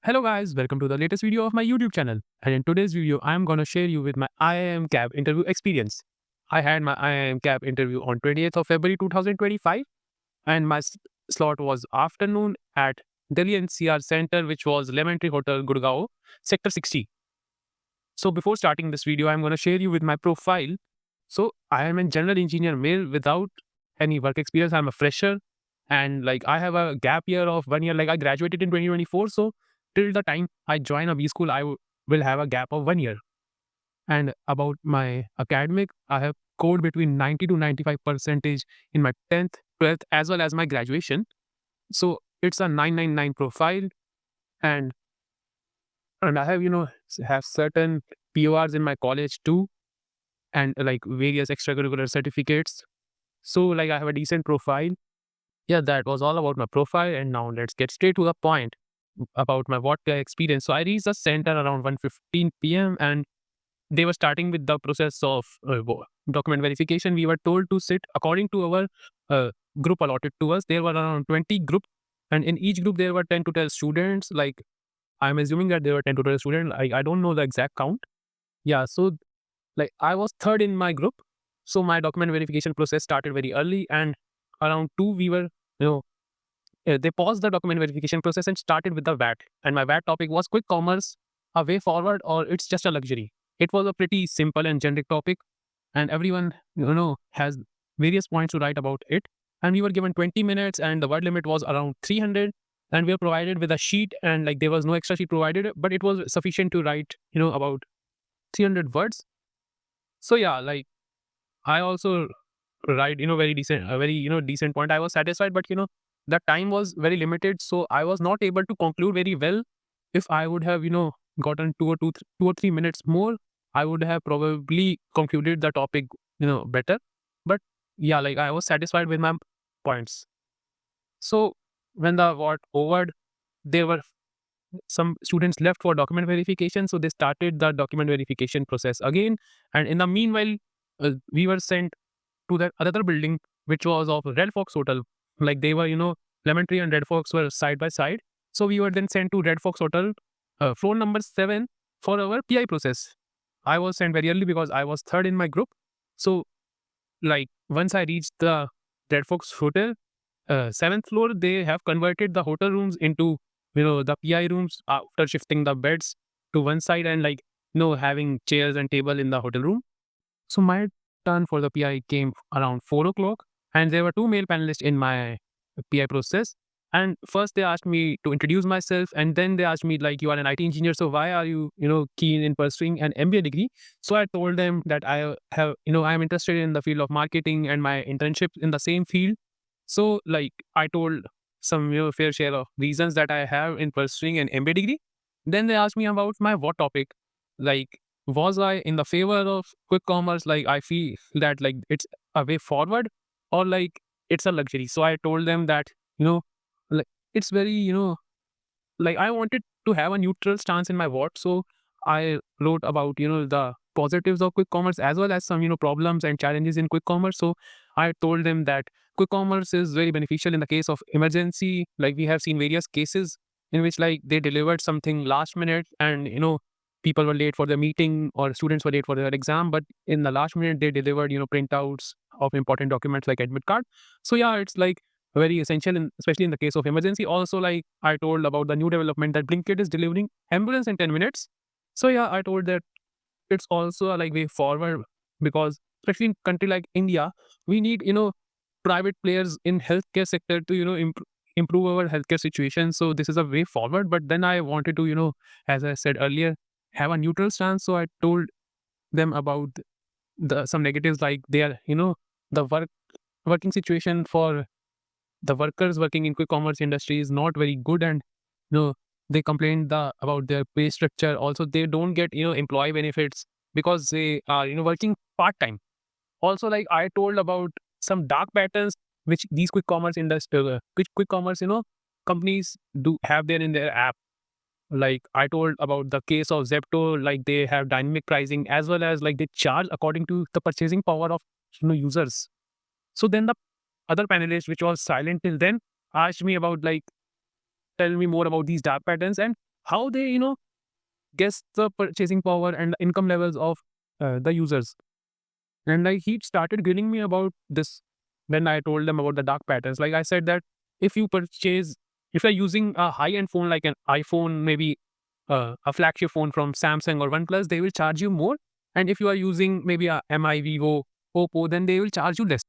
Hello guys, welcome to the latest video of my YouTube channel. And in today's video, I am gonna share you with my IIM CAB interview experience. I had my IIM CAB interview on 20th of February 2025 and my slot was afternoon at Delhi NCR Center, which was Lemon Tree Hotel, Gurgaon, Sector 60. So before starting this video, I'm gonna share you with my profile. So I am a general engineer male without any work experience. I'm a fresher and like I have a gap year of 1 year. Like I graduated in 2024. So till the time I join a B school, will have a gap of 1 year. And about my academic, I have scored between 90 to 95 percentage in my 10th, 12th, as well as my graduation. So it's a 999 profile. And and I have, have certain PORs in my college too, and like various extracurricular certificates. So like I have a decent profile. Yeah, that was all about my profile. And now let's get straight to the point about my vodka experience. So I reached the center around 1:15 p.m. and they were starting with the process of document verification. We were told to sit according to our uh, group allotted to us. There were around 20 group, and in each group there were 10 to 12 students. Like I'm assuming that there were 10 to 12 students. I don't know the exact count. Yeah, so like I was third in my group. So my document verification process started very early, and around 2 we were, you know, they paused the document verification process and started with the VAT. And my VAT topic was quick commerce, a way forward, or it's just a luxury. It was a pretty simple and generic topic, and everyone, has various points to write about it. And we were given 20 minutes, and the word limit was around 300. And we were provided with a sheet, and like there was no extra sheet provided, but it was sufficient to write, about 300 words. So yeah, like I also write, very decent, a very, decent point. I was satisfied, but the time was very limited. So I was not able to conclude very well. If I would have, gotten 2 or 3 minutes more, I would have probably concluded the topic, better. But yeah, like I was satisfied with my points. So when the award over, there were some students left for document verification. So they started the document verification process again. And in the meanwhile, we were sent to that other building, which was of Red Fox Hotel. Like they were, Lemon Tree and Red Fox were side by side. So we were then sent to Red Fox Hotel, floor number 7 for our PI process. I was sent very early because I was third in my group. So like once I reached the Red Fox Hotel, 7th floor, they have converted the hotel rooms into, the PI rooms after shifting the beds to one side and like, having chairs and table in the hotel room. So my turn for the PI came around 4 o'clock, and there were two male panelists in my PI process. And first they asked me to introduce myself, and then they asked me like, you are an IT engineer, so why are you, keen in pursuing an MBA degree? So I told them that I have, I am interested in the field of marketing and my internship in the same field. So like I told some, fair share of reasons that I have in pursuing an MBA degree. Then they asked me about my what topic, like was I in the favor of quick commerce? Like I feel that like it's a way forward, or like it's a luxury. So I told them that, you know, like it's very, like I wanted to have a neutral stance in my what. So I wrote about, the positives of quick commerce as well as some, problems and challenges in quick commerce. So I told them that quick commerce is very beneficial in the case of emergency. Like we have seen various cases in which like they delivered something last minute, and people were late for their meeting or students were late for their exam, but in the last minute they delivered, printouts of important documents like admit card. So yeah, it's like very essential, especially in the case of emergency. Also, like I told about the new development that Blinkit is delivering ambulance in 10 minutes. So yeah, I told that it's also a like way forward, because especially in country like India, we need, private players in healthcare sector to, improve our healthcare situation. So this is a way forward. But then I wanted to, as I said earlier, have a neutral stance. So I told them about the some negatives, like they are, the working situation for the workers working in quick commerce industry is not very good. And they complained about their pay structure. Also they don't get, employee benefits because they are, working part-time. Also, like I told about some dark patterns which these quick commerce industry, quick commerce, companies do have there in their app. Like I told about the case of Zepto, like they have dynamic pricing as well as like they charge according to the purchasing power of, users. So then the other panelist, which was silent till then, asked me about like, tell me more about these dark patterns and how they, guess the purchasing power and the income levels of the users. And like he started grilling me about this when I told them about the dark patterns. Like I said that if you purchase, if you're using a high-end phone like an iPhone, maybe a flagship phone from Samsung or OnePlus, they will charge you more. And if you are using maybe a MI, Vivo, Oppo, then they will charge you less.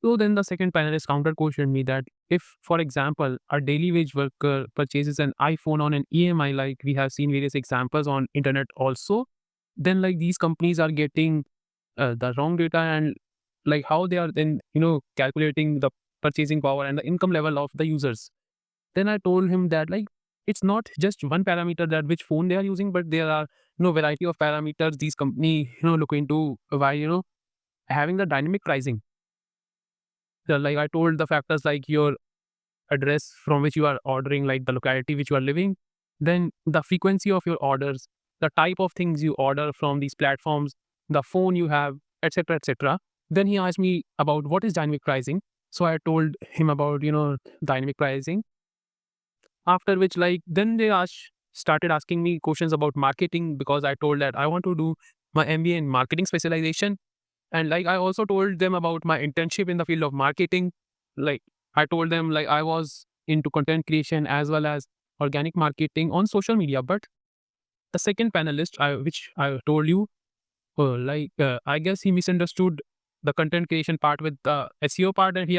So then the second panelist counter questioned me that if, for example, a daily wage worker purchases an iPhone on an EMI, like we have seen various examples on internet also, then like these companies are getting the wrong data, and like how they are then calculating the purchasing power and the income level of the users. Then I told him that like it's not just one parameter that which phone they are using, but there are variety of parameters these company look into while having the dynamic pricing. So, like I told the factors like your address from which you are ordering, like the locality which you are living, then the frequency of your orders, the type of things you order from these platforms, the phone you have, etc., etc. Then he asked me about what is dynamic pricing. So I told him about dynamic pricing. After which, like then they started asking me questions about marketing because I told that I want to do my MBA in marketing specialization. And like I also told them about my internship in the field of marketing. Like I told them like I was into content creation as well as organic marketing on social media. But the second panelist, which I told you, I guess he misunderstood the content creation part with the SEO part, and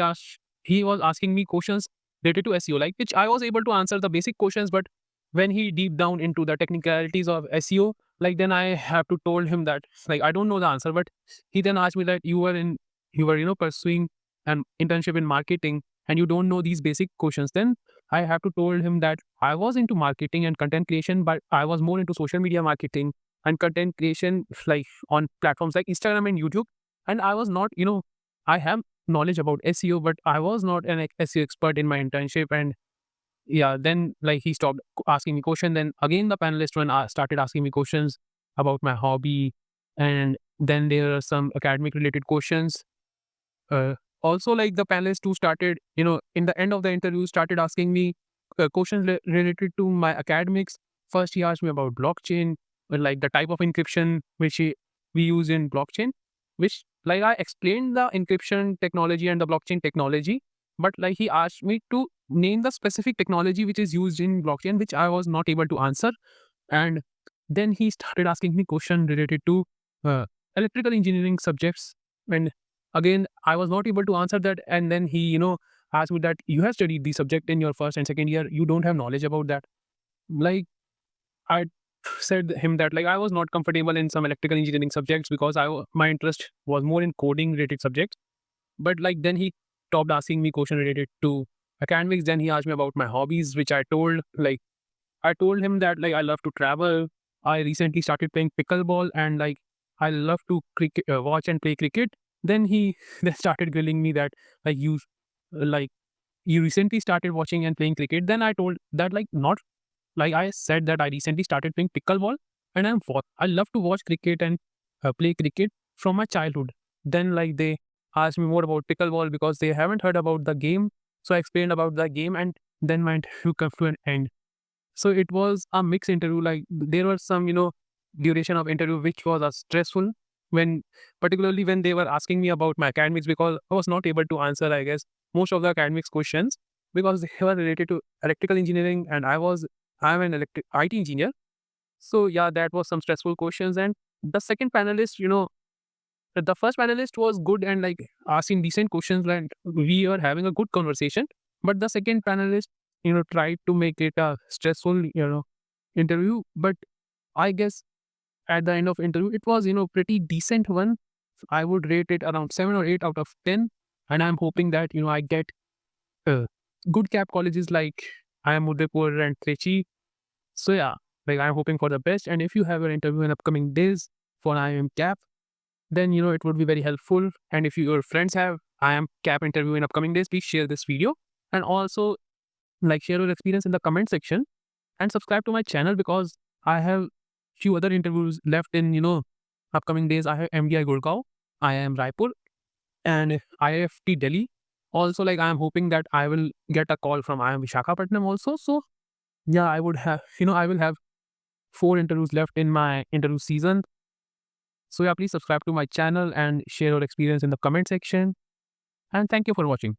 he was asking me questions related to SEO, like which I was able to answer the basic questions, but when he deep down into the technicalities of SEO, like then I have to told him that like I don't know the answer. But he then asked me that you were pursuing an internship in marketing and you don't know these basic questions. Then I have to told him that I was into marketing and content creation, but I was more into social media marketing and content creation, like on platforms like Instagram and YouTube. And I was not, I have knowledge about SEO, but I was not an SEO expert in my internship. And yeah, then like he stopped asking me questions. Then again, the panelist when started asking me questions about my hobby, and then there are some academic related questions. Uh, Also, like the panelists who started, in the end of the interview, started asking me questions related to my academics. First, he asked me about blockchain, like the type of encryption we use in blockchain, which like I explained the encryption technology and the blockchain technology, but like he asked me to name the specific technology which is used in blockchain, which I was not able to answer. And then he started asking me question related to uh, electrical engineering subjects. And again, I was not able to answer that. And then he, asked me that you have studied the subject in your first and second year. You don't have knowledge about that. Like I said him that like I was not comfortable in some electrical engineering subjects because my interest was more in coding related subjects. But like then he stopped asking me question related to academics. Then he asked me about my hobbies, which I told him that like I love to travel. I recently started playing pickleball and like I love to watch and play cricket. Then he then started grilling me that like like you recently started watching and playing cricket. Then I told that like not like I said that I recently started playing pickleball and I love to watch cricket and play cricket from my childhood. Then like they asked me more about pickleball because they haven't heard about the game. So I explained about the game and then my interview came to an end. So it was a mixed interview. Like there were some, duration of interview which was stressful when, particularly when they were asking me about my academics because I was not able to answer, I guess, most of the academics questions because they were related to electrical engineering and I'm an electric IT engineer. So yeah, that was some stressful questions. And the second panelist, the first panelist was good and like asking decent questions and we were having a good conversation. But the second panelist, tried to make it a stressful, interview. But I guess at the end of interview, it was, pretty decent one. I would rate it around 7 or 8 out of 10. And I'm hoping that, I get uh, good cap colleges like IIM Udaipur and Trichy. So yeah, like I'm hoping for the best. And if you have an interview in upcoming days for IIM cap, then it would be very helpful. And if your friends have IIM cap interview in upcoming days, please share this video and also like share your experience in the comment section and subscribe to my channel because I have few other interviews left in upcoming days. I have MDI Gurgaon, IIM Raipur, and IIFT Delhi. Also, like I am hoping that I will get a call from IIM Visakhapatnam also. So yeah, I would have, I will have 4 interviews left in my interview season. So yeah, please subscribe to my channel and share your experience in the comment section. And thank you for watching.